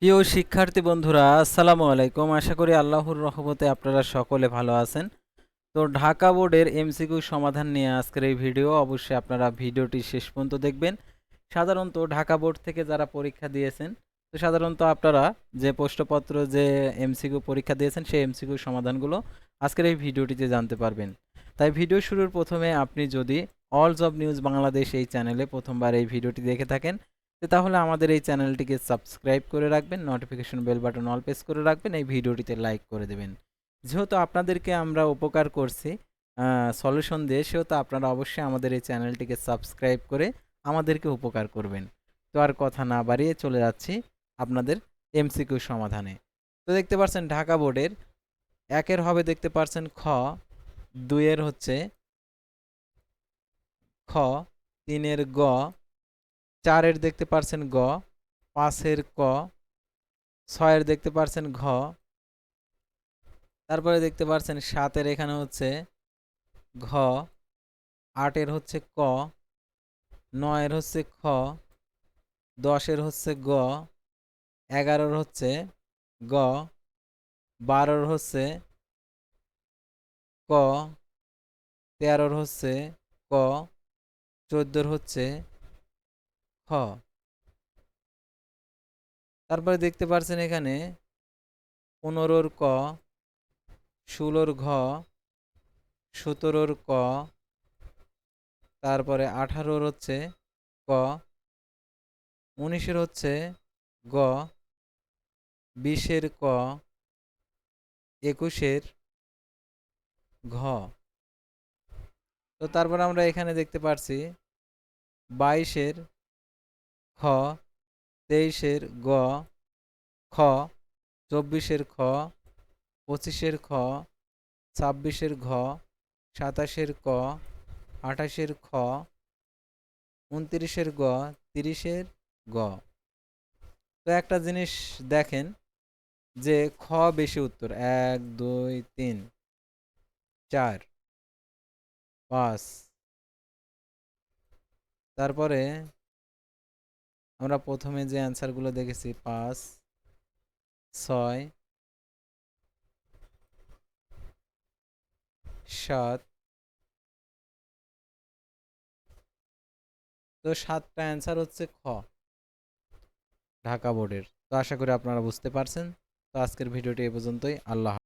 প্রিয় শিক্ষার্থী বন্ধুরা, আসসালামু আলাইকুম। আশা করি আল্লাহর রহমতে আপনারা সকলে ভালো আছেন। তো ঢাকা বোর্ডের এমসিকিউ সমাধান নিয়ে আজকের এই ভিডিও। অবশ্যই আপনারা ভিডিওটি শেষ পর্যন্ত দেখবেন। সাধারণত ঢাকা বোর্ড থেকে যারা পরীক্ষা দিয়েছেন, তো সাধারণত আপনারা যে প্রশ্নপত্র যে এমসিকিউ পরীক্ষা দিয়েছেন সেই এমসিকিউ সমাধানগুলো আজকের এই ভিডিওটিতে জানতে পারবেন। তাই ভিডিও শুরুর প্রথমে আপনি যদি অল জব নিউজ বাংলাদেশ এই চ্যানেলে প্রথমবার এই ভিডিওটি দেখে থাকেন, তাহলে আমাদের এই চ্যানেলটিকে সাবস্ক্রাইব করে রাখবেন, notification bell button all press করে রাখবেন, এই ভিডিওটিতে লাইক করে দেবেন। যেহেতু আপনাদেরকে আমরা উপকার করছি সলিউশন দিয়ে, সেহেতু আপনারা অবশ্যই আমাদের এই চ্যানেলটিকে সাবস্ক্রাইব করে আমাদেরকে উপকার করবেন। তো আর কথা না বাড়িয়ে চলে যাচ্ছি আপনাদের এমসিকিউ সমাধানে। তো দেখতে পাচ্ছেন ঢাকা বোর্ডের একের হবে দেখতে পাচ্ছেন খ, দুইয়ের হচ্ছে খ, তিনের গ, চারের দেখতে পাচ্ছেন গ, পাঁচের ক, ছয়ের দেখতে পাচ্ছেন ঘ, তারপরে দেখতে পাচ্ছেন সাতের এখানে হচ্ছে ঘ, আটের হচ্ছে ক, নয়ের হচ্ছে খ, দশের হচ্ছে গ, এগারোর হচ্ছে গ, বারোর হচ্ছে ক, তেরোর হচ্ছে ক, চোদ্দোর হচ্ছে খ। তারপরে দেখতে পাচ্ছেন এখানে পনেরোর ক, ষোলোর ঘ, সতেরোর ক, তারপরে আঠারোর হচ্ছে ক, উনিশের হচ্ছে গ, বিশের ক, একুশের ঘ। তো তারপর আমরা এখানে দেখতে পাচ্ছি বাইশের খ, তেইশের গ, খ, চব্বিশের খ, পঁচিশের খ, ছাব্বিশের ঘ, সাতাশের ক, আঠাশের খ, 29-এর গ, 30-এর গ। তো একটা জিনিস দেখেন যে খ বেশি উত্তর, 1 2 3 4 5। তারপরে আমরা প্রথমে যে অ্যান্সারগুলো দেখেছি 5 6 7, তো 7টা অ্যান্সার হচ্ছে খ ঢাকা বোর্ডের। তো আশা করি আপনারা বুঝতে পারছেন। তো আজকের ভিডিওটি এ পর্যন্তই। আল্লাহ।